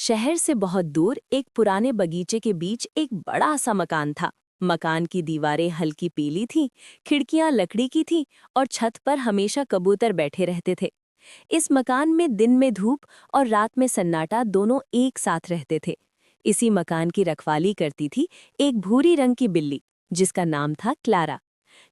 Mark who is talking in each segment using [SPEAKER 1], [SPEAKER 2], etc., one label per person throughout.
[SPEAKER 1] शहर से बहुत दूर एक पुराने बगीचे के बीच एक बड़ा सा मकान था। मकान की दीवारें हल्की पीली थीं, खिड़कियां लकड़ी की थीं और छत पर हमेशा कबूतर बैठे रहते थे। इस मकान में दिन में धूप और रात में सन्नाटा दोनों एक साथ रहते थे। इसी मकान की रखवाली करती थी एक भूरी रंग की बिल्ली, जिसका नाम था क्लारा।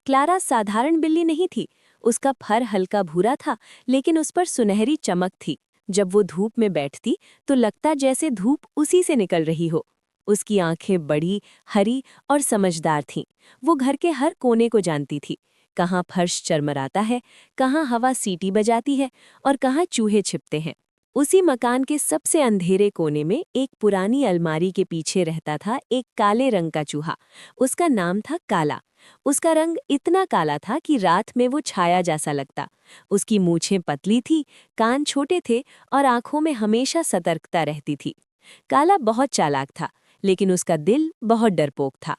[SPEAKER 1] क्लारा साधारण बिल्ली नहीं थी। उसका फर हल्का भूरा था, लेकिन उस पर सुनहरी चमक थी। जब वो धूप में बैठती तो लगता जैसे धूप उसी से निकल रही हो। उसकी आंखें बड़ी, हरी और समझदार थीं। वो घर के हर कोने को जानती थी। कहाँ फर्श चरमराता है, कहाँ हवा सीटी बजाती है और कहाँ चूहे छिपते हैं। उसी मकान के सबसे अंधेरे कोने में एक पुरानी अलमारी के पीछे रहता था एक काले रंग का चूहा। उसका नाम था काला। उसका रंग इतना काला था कि रात में वो छाया जैसा लगता। उसकी मूछें पतली थी, कान छोटे थे और आंखों में हमेशा सतर्कता रहती थी। काला बहुत चालाक था, लेकिन उसका दिल बहुत डरपोक था।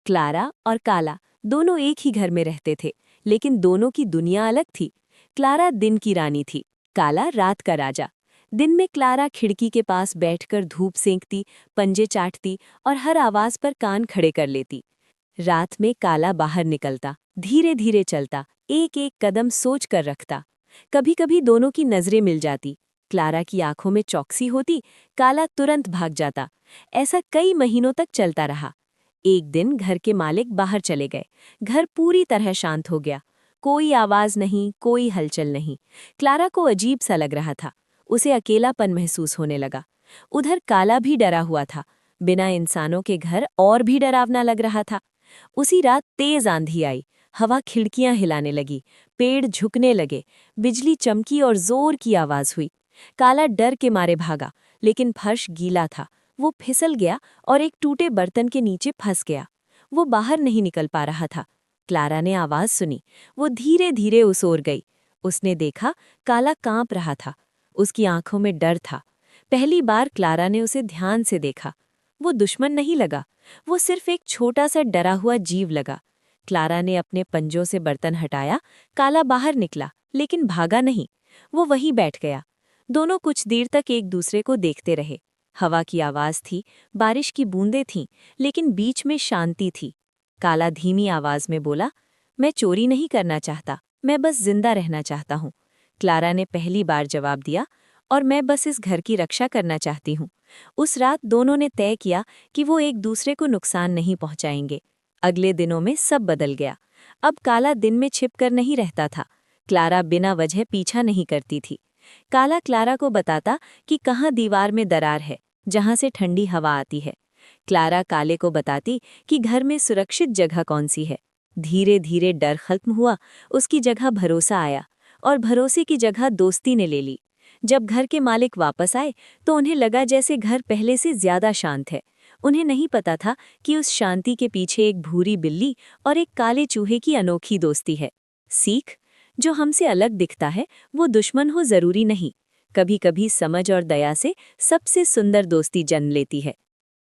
[SPEAKER 1] क्लारा और काला दोनों एक ही घर में रहते थे, लेकिन दोनों की दुनिया अलग थी। क्लारा दिन की रानी थी, काला रात का राजा। दिन में क्लारा खिड़की के पास बैठकर धूप सेंकती, पंजे चाटती और हर आवाज पर कान खड़े कर लेती। रात में काला बाहर निकलता, धीरे धीरे चलता, एक एक कदम सोच कर रखता। कभी कभी दोनों की नजरें मिल जाती। क्लारा की आंखों में चौकसी होती, काला तुरंत भाग जाता। ऐसा कई महीनों तक चलता रहा। एक दिन घर के मालिक बाहर चले गए। घर पूरी तरह शांत हो गया। कोई आवाज नहीं, कोई हलचल नहीं। क्लारा को अजीब सा लग रहा था। उसे अकेलापन महसूस होने लगा। उधर काला भी डरा हुआ था। बिना इंसानों के घर और भी डरावना लग रहा था। उसी रात तेज आंधी आई। हवा खिड़कियां हिलाने लगी, पेड़ झुकने लगे, बिजली चमकी और जोर की आवाज हुई। काला डर के मारे भागा, लेकिन फर्श गीला था। वो फिसल गया और एक टूटे बर्तन के नीचे फंस गया। वो बाहर नहीं निकल पा रहा था। क्लारा ने आवाज सुनी। वो धीरे धीरे उस ओर गई। उसने देखा, काला कांप रहा था। उसकी आंखों में डर था। पहली बार क्लारा ने उसे ध्यान से देखा। वो दुश्मन नहीं लगा, वो सिर्फ एक छोटा सा डरा हुआ जीव लगा। क्लारा ने अपने पंजों से बर्तन हटाया। काला बाहर निकला, लेकिन भागा नहीं। वो वहीं बैठ गया। दोनों कुछ देर तक एक दूसरे को देखते रहे। हवा की आवाज थी, बारिश की बूंदें थीं, लेकिन बीच में शांति थी। काला धीमी आवाज में बोला, मैं चोरी नहीं करना चाहता, मैं बस जिंदा रहना चाहता हूँ। क्लारा ने पहली बार जवाब दिया, और मैं बस इस घर की रक्षा करना चाहती हूँ। उस रात दोनों ने तय किया कि वो एक दूसरे को नुकसान नहीं पहुंचाएंगे। अगले दिनों में सब बदल गया। अब काला दिन में छिपकर नहीं रहता था। क्लारा बिना वजह पीछा नहीं करती थी। काला क्लारा को बताता कि कहाँ दीवार में दरार है, जहाँ से ठंडी हवा आती है। क्लारा काले को बताती कि घर में सुरक्षित जगह कौन सी है। धीरे धीरे डर खत्म हुआ, उसकी जगह भरोसा आया, और भरोसे की जगह दोस्ती ने ले ली। जब घर के मालिक वापस आए तो उन्हें लगा जैसे घर पहले से ज्यादा शांत है। उन्हें नहीं पता था कि उस शांति के पीछे एक भूरी बिल्ली और एक काले चूहे की अनोखी दोस्ती है। सीख, जो हमसे अलग दिखता है वो दुश्मन हो जरूरी नहीं। कभी कभी समझ और दया से सबसे सुंदर दोस्ती जन्म लेती है।